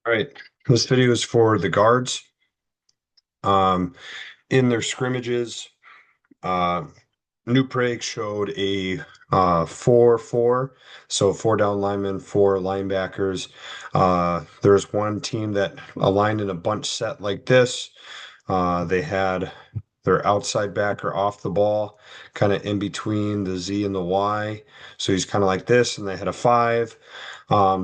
All right, this video is for the guards. Um, in their scrimmages, uh, New Prague showed a 4-4, so four down linemen, four linebackers. There's one team that aligned in a bunch set like this. They had their outside backer off the ball, kind of in between the Z and the Y. So he's kind of like this, and they had a five.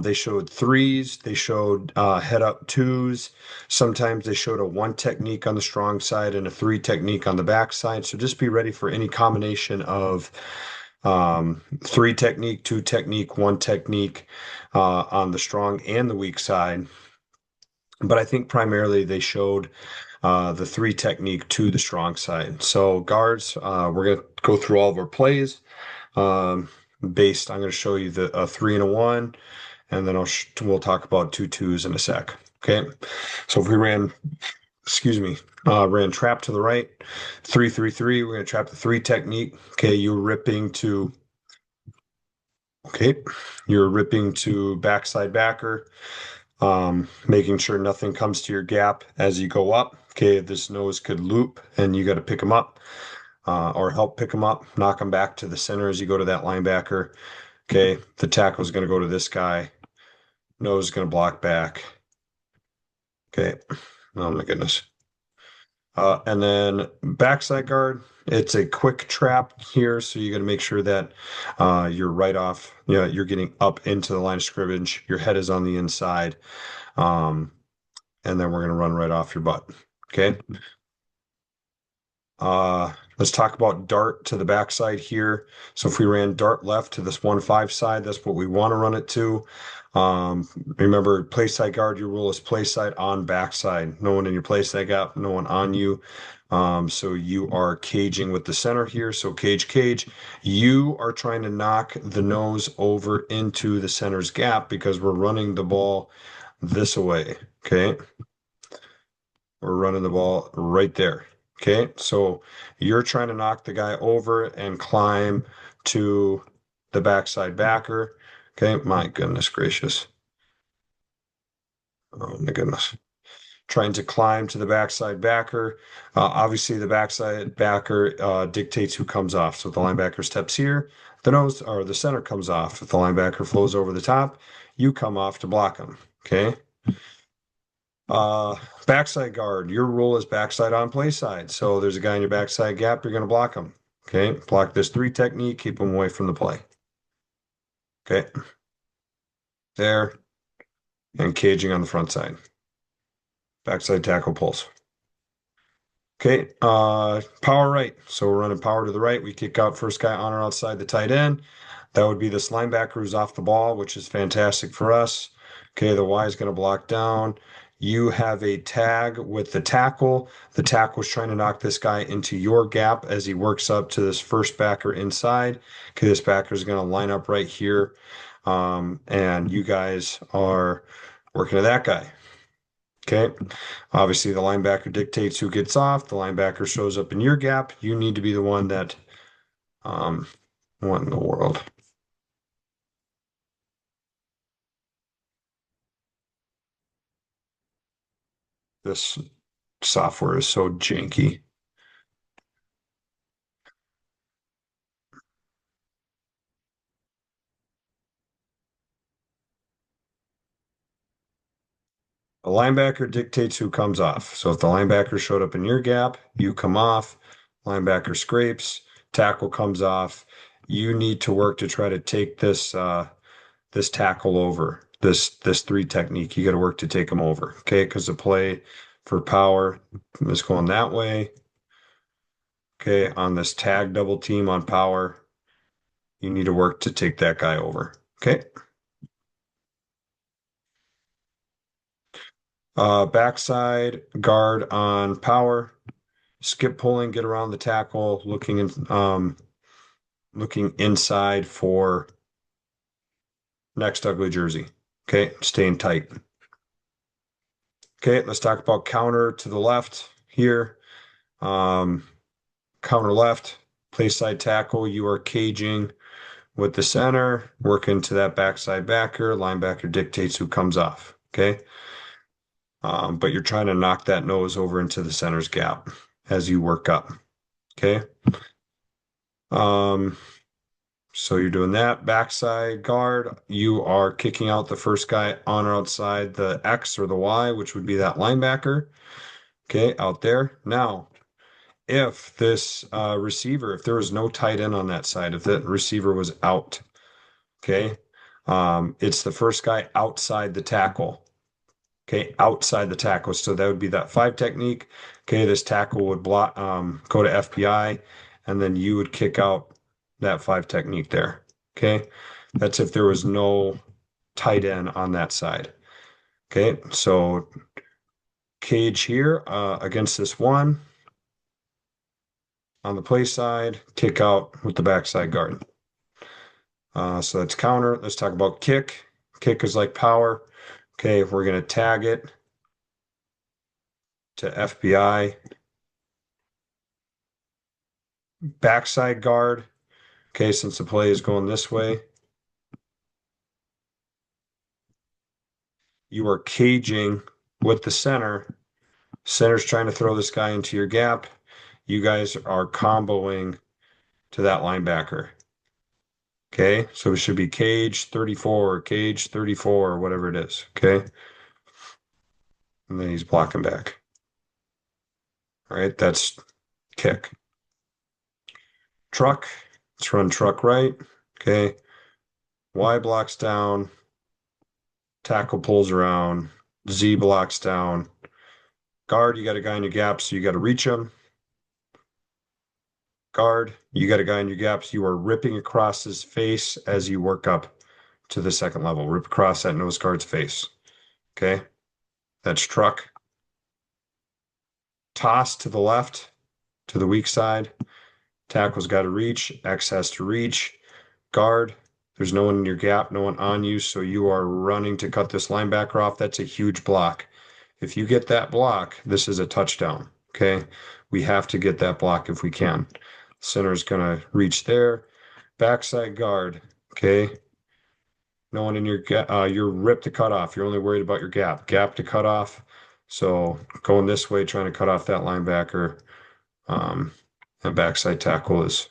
They showed threes, they showed head up twos. Sometimes they showed a one technique on the strong side and a three technique on the back side. So just be ready for any combination of three technique, two technique, one technique on the strong and the weak side. But I think primarily they showed the three technique to the strong side. So guards, we're going to go through all of our plays. Um, I'm going to show you the a three and a one, and then we'll talk about two twos in a sec. Okay. So if we ran trap to the right, 3-3-3. We're going to trap the three technique. Okay. Okay. You're ripping to backside backer, making sure nothing comes to your gap as you go up. Okay. This nose could loop and you got to pick them up, or help pick them up, knock them back to the center as you go to that linebacker. Okay. The tackle is going to go to this guy. Nose is going to block back. Okay. Oh my goodness. And then backside guard, it's a quick trap here, so you got to make sure that you're right off. You're getting up into the line of scrimmage. Your head is on the inside, um, and then we're gonna run right off your butt. Okay. Let's talk about dart to the backside here. So if we ran dart left to this 1-5 side, that's what we want to run it to. Remember, play side guard, your rule is play side on backside. No one in your play side gap, no one on you. So you are caging with the center here. So cage, cage. You are trying to knock the nose over into the center's gap because we're running the ball this way. Okay. We're running the ball right there. Okay. So you're trying to knock the guy over and climb to the backside backer. Okay. My goodness gracious. Oh my goodness. Trying to climb to the backside backer. Obviously, the backside backer dictates who comes off. So if the linebacker steps here, the nose or the center comes off. If the linebacker flows over the top, you come off to block him. Okay. Uh, Backside guard, your rule is backside on play side. So there's a guy in your backside gap, you're going to block him. Okay. Block this three technique, keep him away from the play. Okay. There. And caging on the front side. Backside tackle pulls. Okay. Power right. So we're running power to the right. We kick out first guy on or outside the tight end. That would be this linebacker who's off the ball, which is fantastic for us. Okay, the Y is going to block down. You have a tag with the tackle. The tackle is trying to knock this guy into your gap as he works up to this first backer inside. Okay, this backer is going to line up right here. And you guys are working to that guy. Okay. Obviously, the linebacker dictates who gets off. The linebacker shows up in your gap. You need to be the one that, um, what in the world? This software is so janky. The linebacker dictates who comes off. So if the linebacker showed up in your gap, you come off. Linebacker scrapes, tackle comes off. You need to work to try to take this tackle over. This three technique. You got to work to take them over. Okay, because the play for power is going that way. Okay, on this tag double team on power, you need to work to take that guy over. Okay. Backside guard on power. Skip pulling, get around the tackle, looking inside for next ugly jersey. Okay, staying tight. Okay, let's talk about counter to the left here. Um, Counter left, play side tackle. You are caging with the center, working to that backside backer. Linebacker dictates who comes off. Okay. but you're trying to knock that nose over into the center's gap as you work up. Okay. Um, so you're doing that. Backside guard, you are kicking out the first guy on or outside the X or the Y, which would be that linebacker. Okay, out there. Now, if this receiver, if there was no tight end on that side, if that receiver was out, okay, it's the first guy outside the tackle. Okay, outside the tackle. So that would be that five technique. Okay, this tackle would block, go to FPI, and then you would kick out that five technique there. Okay, that's if there was no tight end on that side. Okay, so cage here against this one on the play side, kick out with the backside guard. So that's counter. Let's talk about kick. Kick is like power. Okay, we're going to tag it to FBI. Backside guard. Okay, since the play is going this way, you are caging with the center. Center's trying to throw this guy into your gap. You guys are comboing to that linebacker. Okay, so it should be cage 34, cage 34, or whatever it is. Okay, and then he's blocking back. All right, that's kick. Truck, let's run truck right. Okay, Y blocks down, tackle pulls around, Z blocks down. Guard, you got a guy in your gap, so you got to reach him. Guard, you got a guy in your gaps. You are ripping across his face as you work up to the second level. Rip across that nose guard's face. Okay, that's truck. Toss to the left, to the weak side. Tackle's got to reach. X has to reach. Guard, there's no one in your gap, no one on you, so you are running to cut this linebacker off. That's a huge block. If you get that block, this is a touchdown. Okay, we have to get that block if we can. Center's gonna reach there. Backside guard. Okay, no one in your gap. You're ripped to cut off. You're only worried about your gap. Gap to cut off. So going this way, trying to cut off that linebacker. And backside tackle is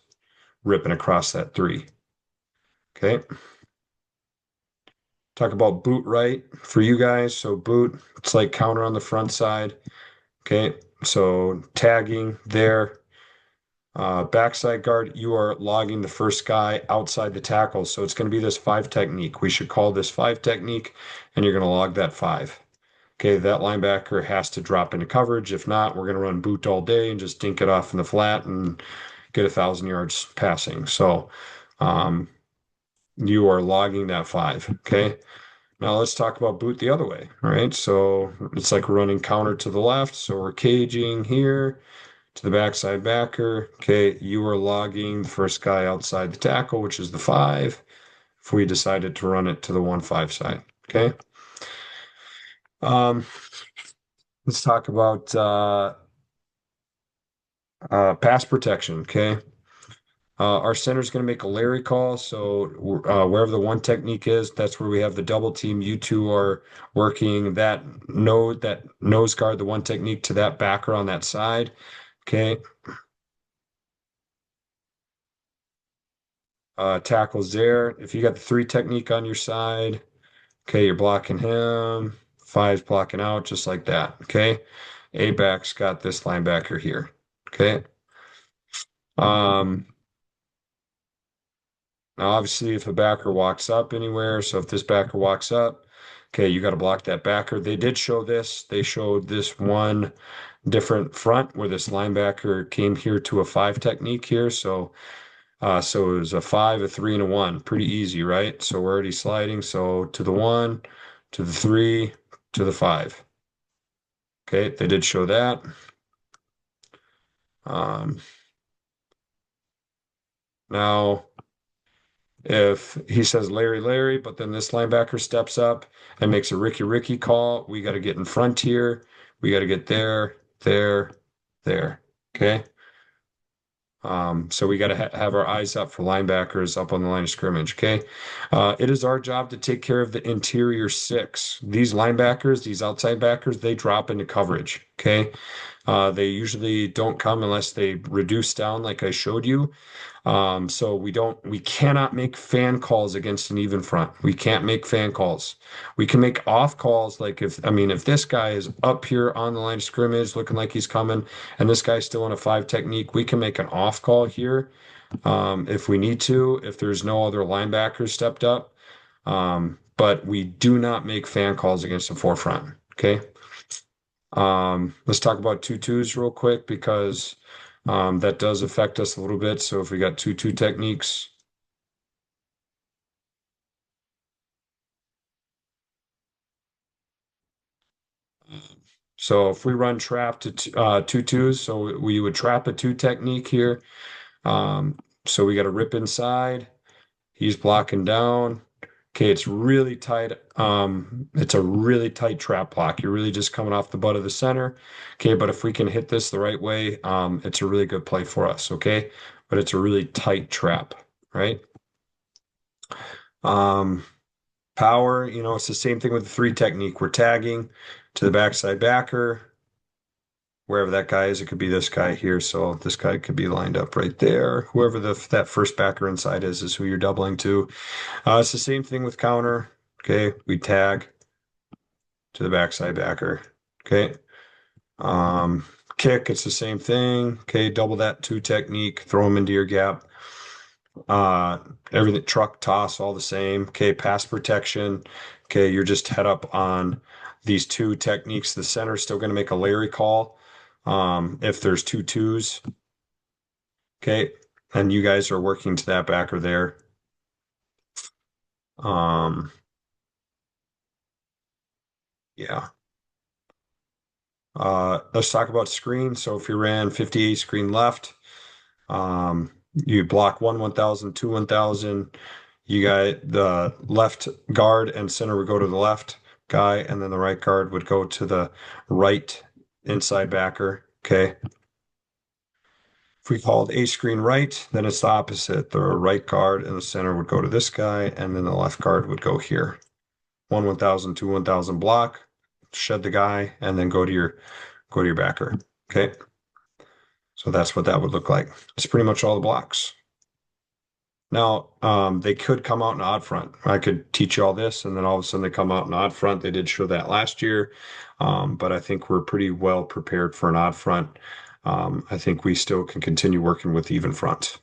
ripping across that three. Okay. Talk about boot right for you guys. So boot, it's like counter on the front side. Okay. So tagging there. Backside guard, you are logging the first guy outside the tackle. So it's going to be this five technique. We should call this five technique, and you're going to log that five. Okay, that linebacker has to drop into coverage. If not, we're going to run boot all day and just dink it off in the flat and get 1,000 yards passing. So you are logging that five. Okay. Now let's talk about boot the other way. All right. So it's like we're running counter to the left. So we're caging here to the backside backer. Okay, you are logging the first guy outside the tackle, which is the five, if we decided to run it to the 1-5 side. Okay. Um, let's talk about pass protection. Okay. Our center is going to make a Larry call. So wherever the one technique is, that's where we have the double team. You two are working that nose guard, the one technique to that backer on that side. Okay. Tackles there. If you got the three technique on your side, okay, you're blocking him. Five's blocking out, just like that. Okay. A-back's got this linebacker here. Okay. Um, Now obviously if a backer walks up anywhere, so if this backer walks up, okay, you got to block that backer. They did show this. They showed this one different front where this linebacker came here to a five technique here. So it was a five, a three, and a one. Pretty easy, right? So we're already sliding. So to the one, to the three, to the five. Okay, they did show that. Um, Now, if he says Larry, Larry, but then this linebacker steps up and makes a Ricky, Ricky call, we got to get in front here. We got to get there, there, there. Okay. So we got to ha have our eyes up for linebackers up on the line of scrimmage. Okay. It is our job to take care of the interior six. These linebackers, these outside backers, they drop into coverage. Okay. They usually don't come unless they reduce down, like I showed you. So we cannot make fan calls against an even front. We can't make fan calls. We can make off calls. Like if this guy is up here on the line of scrimmage looking like he's coming and this guy's still in a five technique, we can make an off call here. If we need to, if there's no other linebackers stepped up. But we do not make fan calls against the forefront. Okay. Let's talk about two-twos real quick because that does affect us a little bit. So if we got two-two techniques, so if we run trap to two-twos, so we would trap a two technique here. So we got to rip inside. He's blocking down. Okay, it's really tight. It's a really tight trap block. You're really just coming off the butt of the center. Okay, but if we can hit this the right way, it's a really good play for us. Okay, but it's a really tight trap, right? Um, Power, it's the same thing with the three technique. We're tagging to the backside backer, wherever that guy is. It could be this guy here. So this guy could be lined up right there. Whoever that first backer inside is who you're doubling to. It's the same thing with counter. Okay, we tag to the backside backer. Okay. Um, Kick, it's the same thing. Okay, double that two technique, throw them into your gap. Uh, Everything, truck, toss, all the same. Okay, pass protection. Okay, you're just head up on these two techniques. The center's still going to make a Larry call. If there's two twos. Okay, and you guys are working to that backer there. Um, yeah. Let's talk about screen. So if you ran 58 screen left, you block 1,000, 1,000. You got the left guard and center would go to the left guy, and then the right guard would go to the right inside backer. Okay. If we called a screen right, then it's the opposite. The right guard and the center would go to this guy, and then the left guard would go here. 1,000, 1,000 block, shed the guy, and then go to your backer. Okay. So that's what that would look like. It's pretty much all the blocks. Now, they could come out in odd front. I could teach you all this, and then all of a sudden they come out in odd front. They did show that last year, but I think we're pretty well prepared for an odd front. I think we still can continue working with even front.